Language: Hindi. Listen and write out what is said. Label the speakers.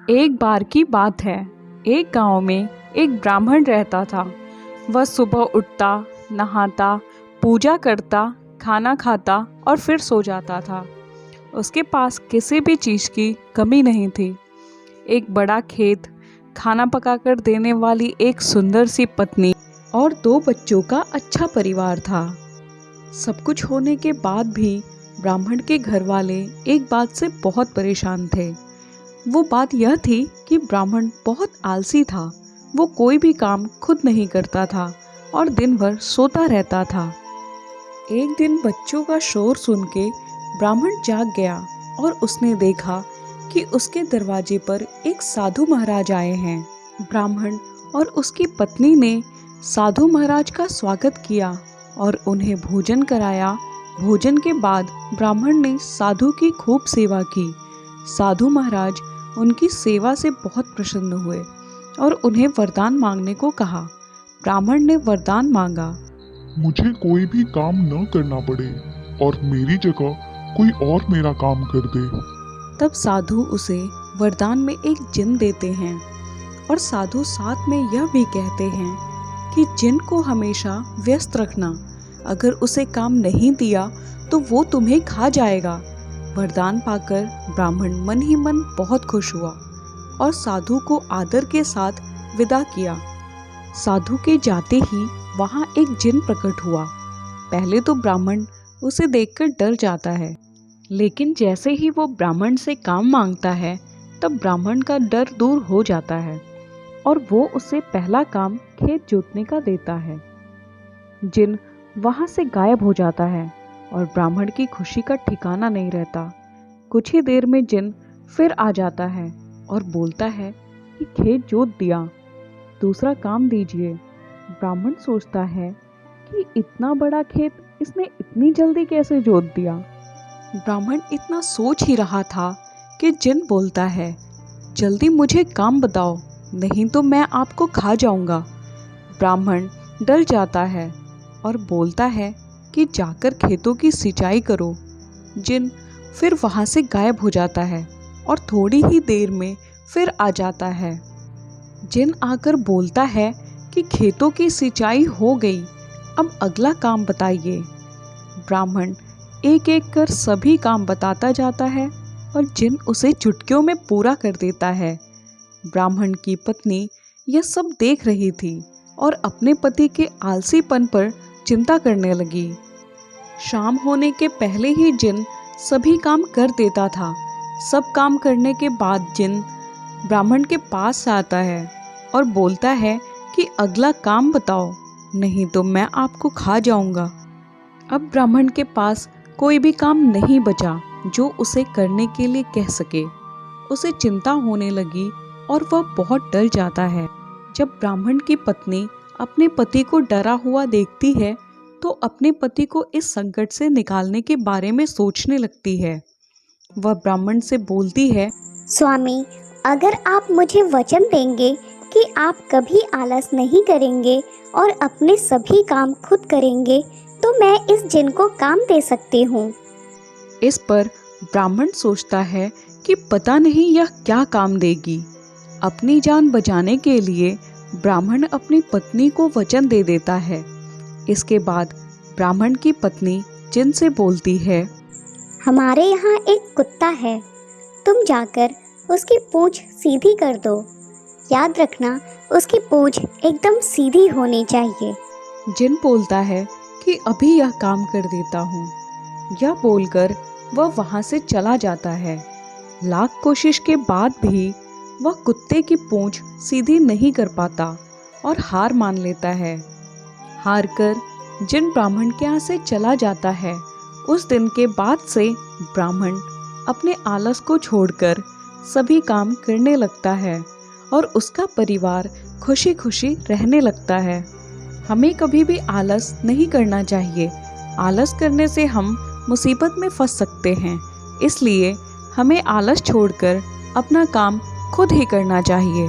Speaker 1: एक बार की बात है। एक गांव में एक ब्राह्मण रहता था। वह सुबह उठता, नहाता, पूजा करता, खाना खाता और फिर सो जाता था। उसके पास किसी भी चीज़ की कमी नहीं थी। एक बड़ा खेत, खाना पकाकर देने वाली एक सुंदर सी पत्नी और 2 बच्चों का अच्छा परिवार था। सब कुछ होने के बाद भी ब्राह्मण के घर वाले एक बात से बहुत परेशान थे। वो बात यह थी कि ब्राह्मण बहुत आलसी था। वो कोई भी काम खुद नहीं करता था और दिन भर सोता रहता था। एक दिन बच्चों का शोर सुन के ब्राह्मण जाग गया और उसने देखा कि उसके दरवाजे पर एक साधु महाराज आए हैं। ब्राह्मण और उसकी पत्नी ने साधु महाराज का स्वागत किया और उन्हें भोजन कराया। भोजन के बाद ब्राह्मण ने साधु की खूब सेवा की। साधु महाराज उनकी सेवा से बहुत प्रसन्न हुए और उन्हें वरदान मांगने को कहा। ब्राह्मण ने वरदान मांगा,
Speaker 2: मुझे कोई भी काम न करना पड़े और मेरी जगह कोई और मेरा काम कर दे।
Speaker 1: तब साधु उसे वरदान में एक जिन देते हैं और साधु साथ में यह भी कहते हैं कि जिन को हमेशा व्यस्त रखना। अगर उसे काम नहीं दिया तो वो तुम्हें खा जाएगा। वरदान पाकर ब्राह्मण मन ही मन बहुत खुश हुआ और साधु को आदर के साथ विदा किया। साधु के जाते ही वहाँ एक जिन प्रकट हुआ। पहले तो ब्राह्मण उसे देखकर डर जाता है, लेकिन जैसे ही वो ब्राह्मण से काम मांगता है तब ब्राह्मण का डर दूर हो जाता है और वो उसे पहला काम खेत जोतने का देता है। जिन वहाँ से गायब हो जाता है और ब्राह्मण की खुशी का ठिकाना नहीं रहता। कुछ ही देर में जिन फिर आ जाता है और बोलता है कि खेत जोत दिया, दूसरा काम दीजिए। ब्राह्मण सोचता है कि इतना बड़ा खेत इसने इतनी जल्दी कैसे जोत दिया। ब्राह्मण इतना सोच ही रहा था कि जिन बोलता है, जल्दी मुझे काम बताओ, नहीं तो मैं आपको खा जाऊंगा। ब्राह्मण डर जाता है और बोलता है कि जाकर खेतों की सिंचाई करो। जिन फिर वहाँ से गायब हो जाता है और थोड़ी ही देर में फिर आ जाता है। जिन आकर बोलता है कि खेतों की सिंचाई हो गई, अब अगला काम बताइए। ब्राह्मण एक एक कर सभी काम बताता जाता है और जिन उसे चुटकियों में पूरा कर देता है। ब्राह्मण की पत्नी यह सब देख रही थी और अपने पति के आलसीपन पर चिंता करने लगी। शाम होने के पहले ही जिन सभी काम कर देता था। सब काम करने के बाद जिन ब्राह्मण के पास आता है और बोलता है कि अगला काम बताओ, नहीं तो मैं आपको खा जाऊंगा। अब ब्राह्मण के पास कोई भी काम नहीं बचा जो उसे करने के लिए कह सके। उसे चिंता होने लगी और वह बहुत डर जाता है। जब ब्राह्मण की पत्नी अपने पति को डरा हुआ देखती है तो अपने पति को इस संकट से निकालने के बारे में सोचने लगती है। वह ब्राह्मण से बोलती है,
Speaker 3: स्वामी, अगर आप मुझे वचन देंगे कि आप कभी आलस नहीं करेंगे और अपने सभी काम खुद करेंगे तो मैं इस जिन को काम दे सकती हूँ।
Speaker 1: इस पर ब्राह्मण सोचता है कि पता नहीं यह क्या काम देगी। अपनी जान बचाने के लिए ब्राह्मण अपनी पत्नी को वचन दे देता है। इसके बाद ब्राह्मण की पत्नी जिन से बोलती है,
Speaker 3: हमारे यहाँ एक कुत्ता है, तुम जाकर उसकी पूंछ सीधी कर दो। याद रखना, उसकी पूंछ एकदम सीधी होनी चाहिए।
Speaker 1: जिन बोलता है कि अभी यह काम कर देता हूँ। यह बोलकर वह वहाँ से चला जाता है। लाख कोशिश के बाद भी वह कुत्ते की पूंछ सीधी नहीं कर पाता और हार मान लेता है। हार कर जिन ब्राह्मण के यहाँ से चला जाता है। उस दिन के बाद से ब्राह्मण अपने आलस को छोड़कर सभी काम करने लगता है और उसका परिवार खुशी खुशी रहने लगता है। हमें कभी भी आलस नहीं करना चाहिए। आलस करने से हम मुसीबत में फंस सकते हैं। इसलिए हमें आलस छोड़कर अपना काम खुद ही करना चाहिए।